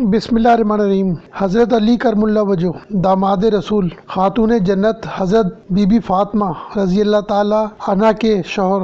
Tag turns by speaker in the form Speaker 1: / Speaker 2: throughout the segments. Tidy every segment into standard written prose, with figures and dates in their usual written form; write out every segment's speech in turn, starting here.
Speaker 1: بسم اللہ الرحمن الرحیم۔ حضرت علی کرم اللہ وجہ داماد رسول، خاتون جنت حضرت بی بی فاطمہ رضی اللہ تعالی عنہ کے شوہر،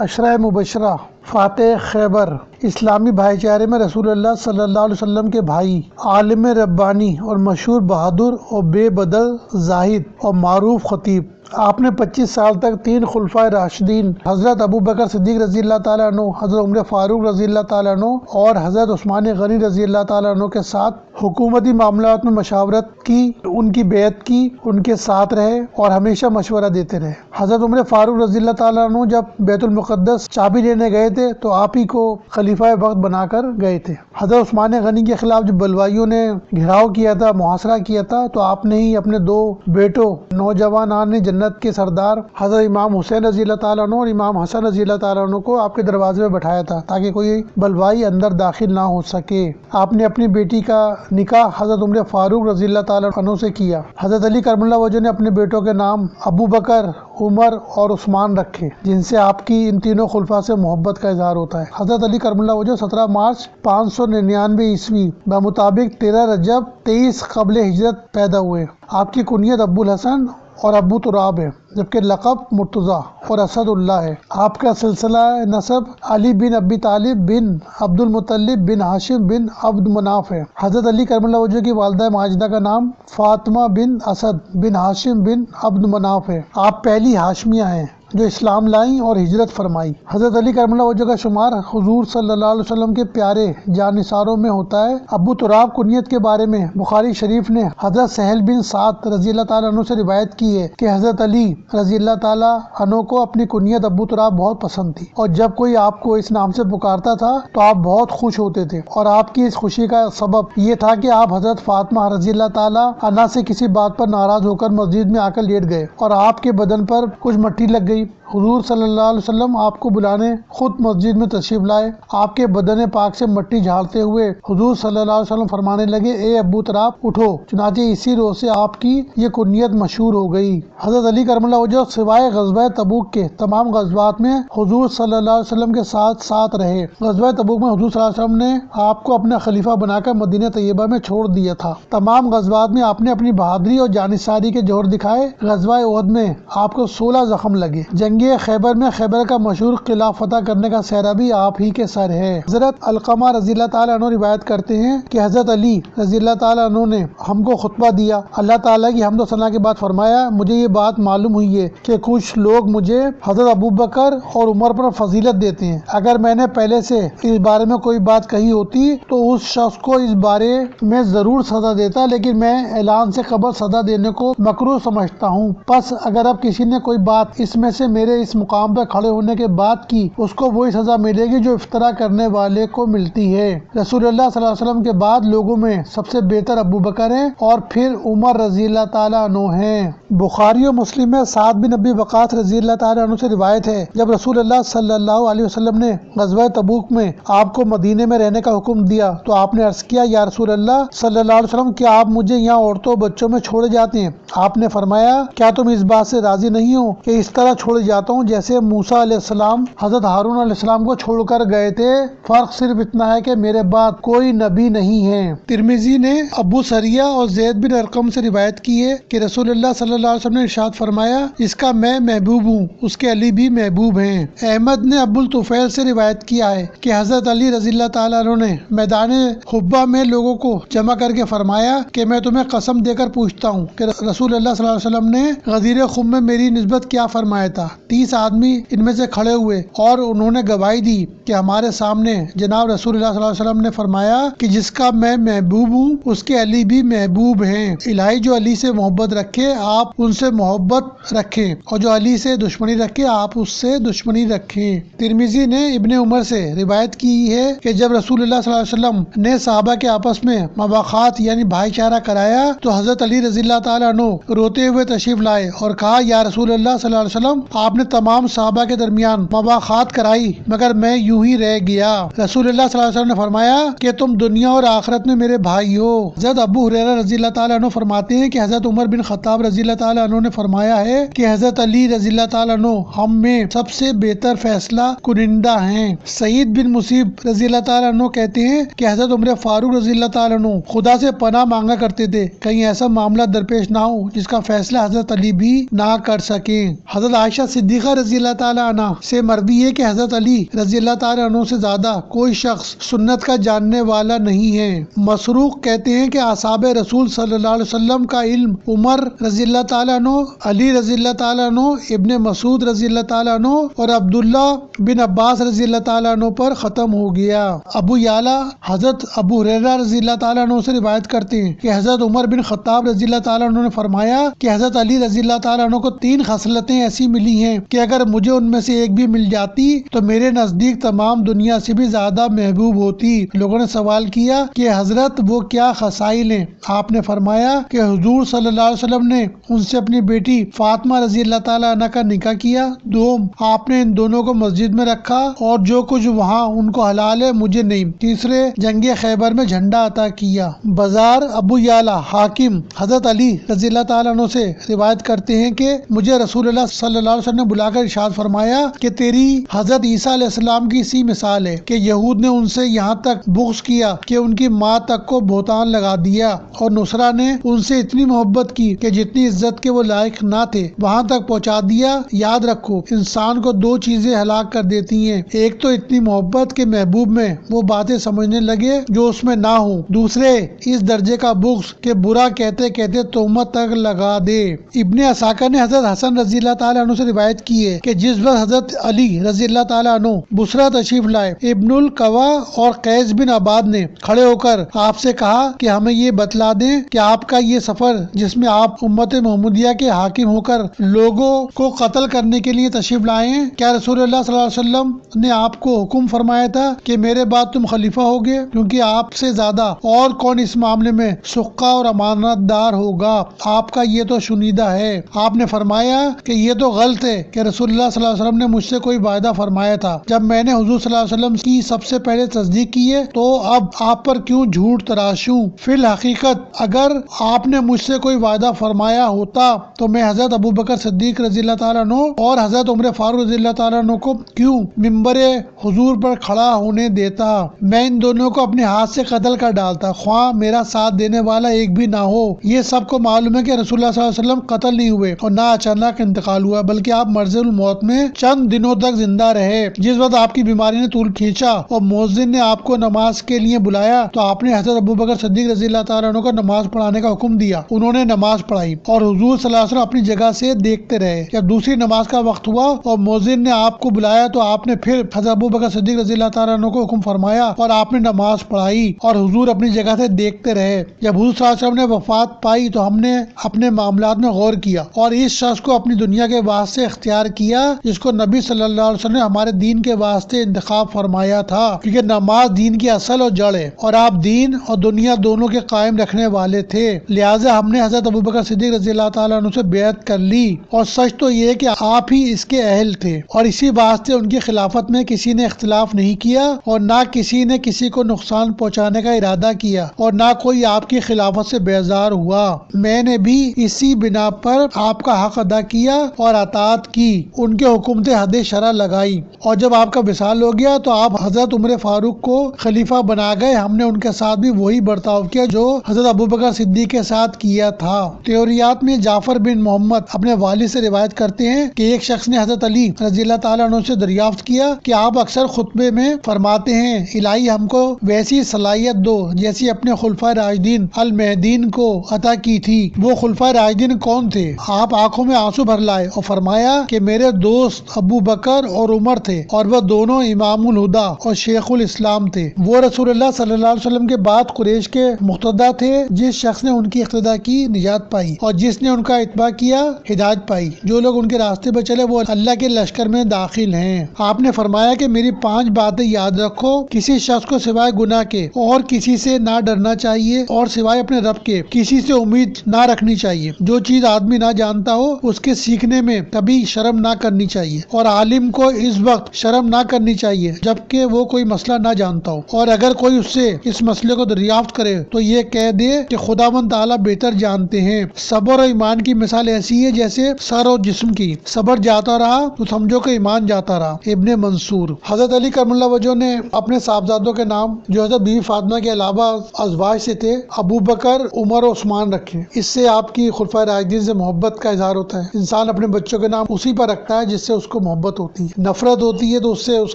Speaker 1: عشرہ مبشرہ، فاتح خیبر، اسلامی بھائی چارے میں رسول اللہ صلی اللہ علیہ وسلم کے بھائی، عالم ربانی اور مشہور بہادر اور بے بدل زاہد اور معروف خطیب۔ آپ نے 25 سال تک 3 خلفائے راشدین حضرت ابوبکر صدیق رضی اللہ تعالیٰ عنہ، حضرت عمر فاروق رضی اللہ تعالیٰ عنہ اور حضرت عثمان غنی رضی اللہ تعالیٰ عنہ کے ساتھ حکومتی معاملات میں مشاورت کی، ان کی بیعت کی، ان کے ساتھ رہے اور ہمیشہ مشورہ دیتے رہے۔ حضرت عمر فاروق رضی اللہ تعالیٰ عنہ جب بیت المقدس چابی لینے گئے تھے تو آپ ہی کو خلیفہ وقت بنا کر گئے تھے۔ حضرت عثمان غنی کے خلاف جب بلوائیوں نے گھیراؤ کیا تھا، محاصرہ کیا تھا، تو آپ نے ہی اپنے 2 بیٹوں، نوجوانان جنت کے سردار حضرت امام حسین رضی اللہ تعالیٰ عنہ اور امام حسن رضی اللہ تعالیٰ عنہ کو آپ کے دروازے میں بٹھایا تھا تاکہ کوئی بلوائی اندر داخل نہ ہو سکے۔ آپ نے اپنی بیٹی کا نکاح حضرت عمر فاروق رضی اللہ تعالیٰ عنہ سے کیا۔ حضرت علی کرم اللہ وجہ نے اپنے بیٹوں کے نام ابو بکر، عمر اور عثمان رکھے، جن سے آپ کی ان تینوں خلفاء سے محبت کا اظہار ہوتا ہے۔ حضرت علی کرم اللہ وجہ 17 مارچ 599 عیسوی بمطابق 13 رجب 23 قبل ہجرت پیدا ہوئے۔ آپ کی کنیت ابو الحسن اور ابو تراب ہے، جبکہ لقب مرتضیٰ اور اسد اللہ ہے۔ آپ کا سلسلہ نسب علی بن ابی طالب بن عبد المطلب بن ہاشم بن عبد مناف ہے۔ حضرت علی کرم اللہ وجہ کی والدہ ماجدہ کا نام فاطمہ بن اسد بن ہاشم بن عبد مناف ہے۔ آپ پہلی ہاشمیہ ہیں جو اسلام لائیں اور ہجرت فرمائی۔ حضرت علی کرم اللہ وجہ کا شمار حضور صلی اللہ علیہ وسلم کے پیارے جانثاروں میں ہوتا ہے۔ ابو تراب کنیت کے بارے میں بخاری شریف نے حضرت سہل بن سعد رضی اللہ تعالیٰ عنہ سے روایت کی ہے کہ حضرت علی رضی اللہ تعالیٰ عنہ کو اپنی کنیت ابو تراب بہت پسند تھی، اور جب کوئی آپ کو اس نام سے پکارتا تھا تو آپ بہت خوش ہوتے تھے، اور آپ کی اس خوشی کا سبب یہ تھا کہ آپ حضرت فاطمہ رضی اللہ تعالیٰ عنہ سے کسی بات پر ناراض ہو کر مسجد میں آ کر لیٹ گئے اور آپ کے بدن پر کچھ مٹی لگ گئی۔ حضور صلی اللہ علیہ وسلم آپ کو بلانے خود مسجد میں تشریف لائے۔ آپ کے بدن پاک سے مٹی جھاڑتے ہوئے حضور صلی اللہ علیہ وسلم فرمانے لگے، اے ابو تراب اٹھو۔ چنانچہ اسی روز سے آپ کی یہ کنیت مشہور ہو گئی۔ حضرت علی کرم اللہ وجہ سوائے غزوہ تبوک کے تمام غزوات میں حضور صلی اللہ علیہ وسلم کے ساتھ رہے۔ غزوہ تبوک میں حضور صلی اللہ علیہ وسلم نے آپ کو اپنا خلیفہ بنا کر مدینہ طیبہ میں چھوڑ دیا تھا۔ تمام غزوات میں آپ نے اپنی بہادری اور جانثاری کے جوہر دکھائے۔ غزوہ احد میں آپ کو 16 زخم لگے۔ جنگ خیبر میں خیبر کا مشہور قلعہ فتح کرنے کا سہرا بھی آپ ہی کے سر ہے۔ حضرت علقمہ رضی اللہ تعالیٰ عنہ روایت کرتے ہیں کہ حضرت علی رضی اللہ تعالیٰ عنہ نے ہم کو خطبہ دیا۔ اللہ تعالیٰ کی حمد و ثنا کے بعد فرمایا، مجھے یہ بات معلوم ہوئی ہے کہ کچھ لوگ مجھے حضرت ابوبکر اور عمر پر فضیلت دیتے ہیں۔ اگر میں نے پہلے سے اس بارے میں کوئی بات کہی ہوتی تو اس شخص کو اس بارے میں ضرور سزا دیتا، لیکن میں اعلان سے قبل سزا دینے کو مکروہ سمجھتا ہوں۔ پس اگر اب کسی نے کوئی بات اس میں سے میرے اس مقام پر کھڑے ہونے کے بعد کی، اس کو وہی سزا ملے گی جو افطرا کرنے والے کو ملتی ہے۔ رسول اللہ صلی اللہ علیہ وسلم کے بعد لوگوں میں سب سے بہتر ابو بکر ہیں اور پھر عمر رضی اللہ تعالیٰ عنہ ہیں۔ بخاری و مسلم میں سعد بن ابی وقاص رضی اللہ تعالیٰ عنہ سے روایت ہے، جب رسول اللہ صلی اللہ علیہ وسلم نے غزوہ تبوک میں آپ کو مدینے میں رہنے کا حکم دیا تو آپ نے عرض کیا، یا رسول اللہ صلی اللہ علیہ وسلم، کیا آپ مجھے یہاں عورتوں بچوں میں چھوڑے جاتے ہیں؟ آپ نے فرمایا، کیا تم اس بات سے راضی نہیں ہو کہ اس طرح چھوڑے جاتا ہوں جیسے موسیٰ علیہ السلام حضرت ہارون علیہ السلام کو چھوڑ کر گئے تھے؟ فرق صرف اتنا ہے کہ میرے بعد کوئی نبی نہیں ہے۔ ترمذی نے ابو سریہ اور زید بن ارقم سے روایت کی ہے کہ رسول اللہ صلی اللہ علیہ وسلم نے ارشاد فرمایا، اس کا میں محبوب ہوں، اس کے علی بھی محبوب ہیں۔ احمد نے ابو الطفیل سے روایت کیا ہے کہ حضرت علی رضی اللہ تعالیٰ عنہ نے میدان حبہ میں لوگوں کو جمع کر کے فرمایا کہ میں تمہیں قسم دے کر پوچھتا ہوں کہ رسول اللہ صلی اللہ علیہ وسلم نے غدیر خم میں میری نسبت کیا فرمایا تھا؟ 30 آدمی ان میں سے کھڑے ہوئے اور انہوں نے گواہی دی کہ ہمارے سامنے جناب رسول اللہ صلی اللہ علیہ وسلم نے فرمایا کہ جس کا میں محبوب ہوں اس کے علی بھی محبوب ہیں۔ الہی جو علی سے محبت رکھے آپ ان سے محبت رکھیں، اور جو علی سے دشمنی رکھے آپ اس سے دشمنی رکھیں۔ ترمذی نے ابن عمر سے روایت کی ہے کہ جب رسول اللہ صلی اللہ علیہ وسلم نے صحابہ کے آپس میں مواخات یعنی بھائی چارہ کرایا تو حضرت علی رضی اللہ تعالیٰ عنہ روتے ہوئے تشریف لائے اور کہا، یا رسول اللہ صلی اللہ علیہ وسلم، آپ آپ نے تمام صحابہ کے درمیان مواخات کرائی مگر میں یوں ہی رہ گیا۔ رسول اللہ صلی اللہ علیہ وسلم نے فرمایا کہ تم دنیا اور آخرت میں میرے بھائی ہو۔ حضرت ابو ہریرہ رضی اللہ تعالیٰ عنہ فرماتے ہیں کہ حضرت عمر بن خطاب رضی اللہ تعالیٰ عنہ نے فرمایا ہے کہ حضرت علی رضی اللہ تعالیٰ عنہ ہم میں سب سے بہتر فیصلہ کنندہ ہیں۔ سعید بن مسیب رضی اللہ تعالیٰ عنہ کہتے ہیں کہ حضرت عمر فاروق رضی اللہ تعالیٰ عنہ خدا سے پناہ مانگا کرتے تھے کہیں ایسا معاملہ درپیش نہ ہو جس کا فیصلہ حضرت علی بھی نہ کر سکیں۔ حضرت عائشہ صدیقہ رضی اللہ تعالیٰ عنہ سے مروی ہے کہ حضرت علی رضی اللہ تعالیٰ عنہ سے زیادہ کوئی شخص سنت کا جاننے والا نہیں ہے۔ مسروق کہتے ہیں کہ اصحاب رسول صلی اللہ علیہ وسلم کا علم عمر رضی اللہ تعالیٰ عنہ، علی رضی اللہ تعالیٰ عنہ، ابن مسعود رضی اللہ تعالیٰ عنہ اور عبداللہ بن عباس رضی اللہ تعالیٰ عنہ پر ختم ہو گیا۔ ابو یعلا حضرت ابو ہریرہ رضی اللہ تعالیٰ عنہ سے روایت کرتے ہیں کہ حضرت عمر بن خطاب رضی اللہ تعالیٰ عنہ نے فرمایا کہ حضرت علی رضی اللہ تعالیٰ عنہ کو 3 خصلتیں ایسی ملی ہیں کہ اگر مجھے ان میں سے ایک بھی مل جاتی تو میرے نزدیک تمام دنیا سے بھی زیادہ محبوب ہوتی۔ لوگوں نے سوال کیا کہ حضرت وہ کیا خصائل ہیں؟ آپ نے فرمایا کہ حضور صلی اللہ علیہ وسلم نے ان سے اپنی بیٹی فاطمہ رضی اللہ تعالیٰ عنہ کا نکاح کیا۔ دوم، آپ نے ان دونوں کو مسجد میں رکھا اور جو کچھ وہاں ان کو حلال ہے مجھے نہیں۔ تیسرے، جنگ خیبر میں جھنڈا عطا کیا۔ بازار ابو یعلا حاکم حضرت علی رضی اللہ تعالیٰ عنہ سے روایت کرتے ہیں کہ مجھے رسول اللہ صلی اللہ علیہ وسلم نے بلا کر ارشاد فرمایا کہ تیری حضرت عیسیٰ علیہ السلام کی اسی مثال ہے کہ یہود نے ان سے یہاں تک بغض کیا کہ ان کی ماں تک کو بہتان لگا دیا، اور نصرہ نے ان سے اتنی محبت کی کہ جتنی عزت کے وہ لائق نہ تھے وہاں تک پہنچا دیا۔ یاد رکھو انسان کو 2 چیزیں ہلاک کر دیتی ہیں، ایک تو اتنی محبت کہ محبوب میں وہ باتیں سمجھنے لگے جو اس میں نہ ہوں، دوسرے اس درجے کا بغض کہ برا کہتے کہتے تہمت تک لگا دے۔ ابن اساکر نے حضرت حسن رضی اللہ تعالیٰ عنہ سے روایت کی ہے کہ جس وقت حضرت علی رضی اللہ تعالیٰ عنہ بصرہ تشریف لائے، ابن القوا اور قیس بن عباد نے کھڑے ہو کر آپ سے کہا کہ ہمیں یہ بتلا دیں کہ آپ کا یہ سفر جس میں آپ امت محمدیہ کے حاکم ہو کر لوگوں کو قتل کرنے کے لیے تشریف لائے ہیں، کیا رسول اللہ صلی اللہ علیہ وسلم نے آپ کو حکم فرمایا تھا کہ میرے بعد تم خلیفہ ہوگے؟ کیونکہ آپ سے زیادہ اور کون اس معاملے میں سقہ اور امانت دار ہوگا؟ آپ کا یہ تو شنیدہ ہے۔ آپ نے فرمایا کہ یہ تو غلط ہے کہ رسول اللہ صلی اللہ علیہ وسلم نے مجھ سے کوئی وعدہ فرمایا تھا۔ جب میں نے حضور صلی اللہ علیہ وسلم کی سب سے پہلے تصدیق کی ہے تو اب آپ پر کیوں جھوٹ تراشوں؟ فی الحقیقت اگر آپ نے مجھ سے کوئی وعدہ فرمایا ہوتا تو میں حضرت ابوبکر صدیق رضی اللہ تعالیٰ عنہ اور حضرت عمر فاروق رضی اللہ تعالیٰ عنہ کو کیوں ممبر حضور پر کھڑا ہونے دیتا؟ میں ان دونوں کو اپنے ہاتھ سے قتل کر ڈالتا، خواہ میرا ساتھ دینے والا ایک بھی نہ ہو۔ یہ سب کو معلوم ہے کہ رسول اللہ صلی اللہ علیہ وسلم قتل نہیں ہوئے اور نہ اچانک انتقال ہوا، بلکہ آپ مرض الموت میں چند دنوں تک زندہ رہے۔ جس وقت آپ کی بیماری نے طول کھینچا اور مؤذن نے آپ کو نماز کے لیے بلایا تو آپ نے حضرت ابوبکر صدیق رضی اللہ تعالیٰ عنہ کو نماز پڑھانے کا حکم دیا۔ انہوں نے نماز پڑھائی اور حضور صلی اللہ علیہ وسلم اپنی جگہ سے دیکھتے رہے۔ جب دوسری نماز کا وقت ہوا اور مؤذن نے آپ کو بلایا تو آپ نے پھر حضرت ابوبکر صدیق رضی اللہ تعالیٰ عنہ کو حکم فرمایا اور آپ نے نماز پڑھائی اور حضور اپنی جگہ سے دیکھتے رہے۔ جب حضور صلی اللہ علیہ وسلم نے وفات پائی تو ہم نے اپنے معاملات میں غور کیا اور اس شخص کو اپنی دنیا کے واسطے اختیار کیا جس کو نبی صلی اللہ علیہ وسلم نے ہمارے دین کے واسطے انتخاب فرمایا تھا، کیونکہ نماز دین کی اصل اور جڑ ہے اور آپ دین اور دنیا دونوں کے قائم رکھنے والے تھے، لہٰذا ہم نے حضرت ابوبکر صدیق رضی اللہ تعالیٰ عنہ سے بیعت کر لی، اور سچ تو یہ کہ آپ ہی اس کے اہل تھے اور اسی واسطے ان کی خلافت میں کسی نے اختلاف نہیں کیا اور نہ کسی نے کسی کو نقصان پہنچانے کا ارادہ کیا اور نہ کوئی آپ کی خلافت سے بیزار ہوا۔ میں نے بھی اسی بنا پر آپ کا حق ادا کیا اور اطاعت کی، ان کے حکم سے حد شرع لگائی، اور جب آپ کا وصال ہو گیا تو آپ حضرت عمر فاروق کو خلیفہ بنا گئے۔ ہم نے ان کے ساتھ بھی وہی برتاؤ کیا جو حضرت ابوبکر صدیق کے ساتھ کیا تھا۔ تیوریات میں جعفر بن محمد اپنے والد سے روایت کرتے ہیں کہ ایک شخص نے حضرت علی رضی اللہ تعالیٰ عنہ سے دریافت کیا کہ آپ اکثر خطبے میں فرماتے ہیں الہی ہم کو ویسی صلاحیت دو جیسی اپنے خلفائے راشدین المہدین کو عطا کی تھی۔ وہ خلفائے راشدین کون تھے؟ آپ آنکھوں میں آنسو بھر لائے اور فرمایا کہ میرے دوست ابو بکر اور عمر تھے اور وہ دونوں امام الہدا اور شیخ الاسلام تھے۔ وہ رسول اللہ صلی اللہ علیہ وسلم کے بعد قریش کے مقتدا تھے۔ جس شخص نے ان کی اقتدا کی نجات پائی اور جس نے ان کا اتباع کیا ہدایت پائی۔ جو لوگ ان کے راستے پر چلے وہ اللہ کے لشکر میں داخل ہیں۔ آپ نے فرمایا کہ میری 5 باتیں یاد رکھو، کسی شخص کو سوائے گناہ کے اور کسی سے نہ ڈرنا چاہیے اور سوائے اپنے رب کے کسی سے امید نہ رکھنی چاہیے۔ جو چیز آدمی نہ جانتا ہو اس کے سیکھنے میں کبھی شرم نہ کرنی چاہیے اور عالم کو اس وقت شرم نہ کرنی چاہیے جبکہ وہ کوئی مسئلہ نہ جانتا ہو، اور اگر کوئی اس سے اس مسئلے کو دریافت کرے تو یہ کہہ دے کہ خداوند تعالیٰ بہتر جانتے ہیں۔ صبر اور ایمان کی مثال ایسی ہے جیسے سر اور جسم کی، صبر جاتا رہا تو سمجھو کہ ایمان جاتا رہا۔ ابن منصور۔ حضرت علی کرم اللہ وجہ نے اپنے صاحبزادوں کے نام جو حضرت بی بی فاطمہ کے علاوہ ازواج سے تھے ابو بکر، عمر اور عثمان رکھے۔ اس سے آپ کی خلفائے راشدین سے محبت کا اظہار ہوتا ہے۔ انسان اپنے بچوں کے نام اسی پر رکھتا ہے جس سے اس کو محبت ہوتی ہے، نفرت ہوتی ہے تو اس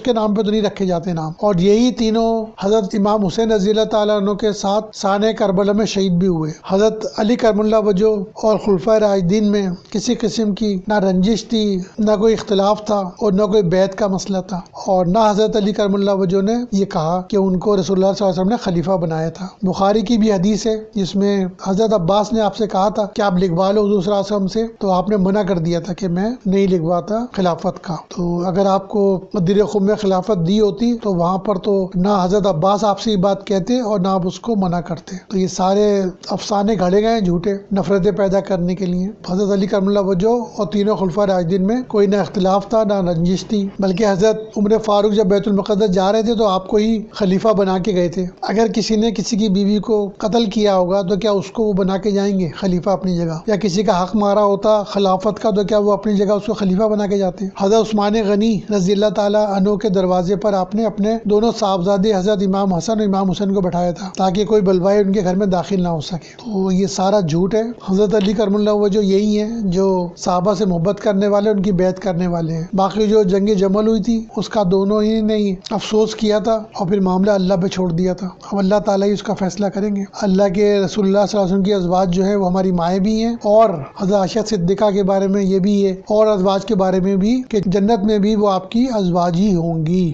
Speaker 1: کے نام پہ تو نہیں رکھے جاتے نام۔ اور یہی تینوں حضرت امام حسین رضی اللہ تعالیٰ عنہ کے ساتھ سانحہ کربلا میں شہید بھی ہوئے۔ حضرت علی کرم اللہ وجہ اور خلفائے راشدین میں کسی قسم کی نہ رنجش تھی، نہ کوئی اختلاف تھا اور نہ کوئی بیعت کا مسئلہ تھا، اور نہ حضرت علی کرم اللہ وجہ نے یہ کہا کہ ان کو رسول اللہ صلی اللہ علیہ وسلم نے خلیفہ بنایا تھا۔ بخاری کی بھی حدیث ہے جس میں حضرت عباس نے آپ سے کہا تھا کہ آپ لکھوا لو حضور صلی اللہ علیہ وسلم سے، تو آپ نے منع کر دیا تھا کہ میں نہیں لکھواتا خلافت کا۔ تو اگر آپ کو مدینہ خم میں خلافت دی ہوتی تو وہاں پر تو نہ حضرت عباس آپ سے یہ بات کہتے اور نہ آپ اس کو منع کرتے۔ تو یہ سارے افسانے گھڑے گئے ہیں جھوٹے نفرتیں پیدا کرنے کے لیے۔ حضرت علی کرم اللہ وجہ اور تینوں خلفائے راشدین میں کوئی نہ اختلاف تھا نہ رنجش تھی، بلکہ حضرت عمر فاروق جب بیت المقدس جا رہے تھے تو آپ کو ہی خلیفہ بنا کے گئے تھے۔ اگر کسی نے کسی کی بیوی کو قتل کیا ہوگا تو کیا اس کو وہ بنا کے جائیں گے خلیفہ اپنی جگہ؟ یا کسی کا حق مارا ہوتا خلافت کا تو کیا وہ اپنی جگہ اس کو خلیفہ بنا کے جاتے؟ حضرت عثمان غنی رضی اللہ تعالیٰ عنہ کے دروازے پر آپ نے اپنے دونوں صاحبزادے حضرت امام حسن اور امام حسین کو بٹھایا تھا تاکہ کوئی بلوائی ان کے گھر میں داخل نہ ہو سکے۔ تو یہ سارا جھوٹ ہے۔ حضرت علی کرم اللہ وجہ یہی ہیں جو صحابہ سے محبت کرنے والے، ان کی بیعت کرنے والے ہیں۔ باقی جو جنگ جمل ہوئی تھی اس کا دونوں ہی نے افسوس کیا تھا اور پھر معاملہ اللہ پہ چھوڑ دیا تھا۔ اب اللہ تعالیٰ ہی اس کا فیصلہ کریں گے۔ اللہ کے رسول اللہ صلی اللہ علیہ وسلم کی ازواج جو ہے وہ ہماری مائیں بھی ہیں، اور حضرت عائشہ صدیقہ کے بارے میں یہ بھی ہے، اور ازواج کے بارے میں بھی کہ جنت میں بھی وہ آپ کی ازواج ہی ہوں گی۔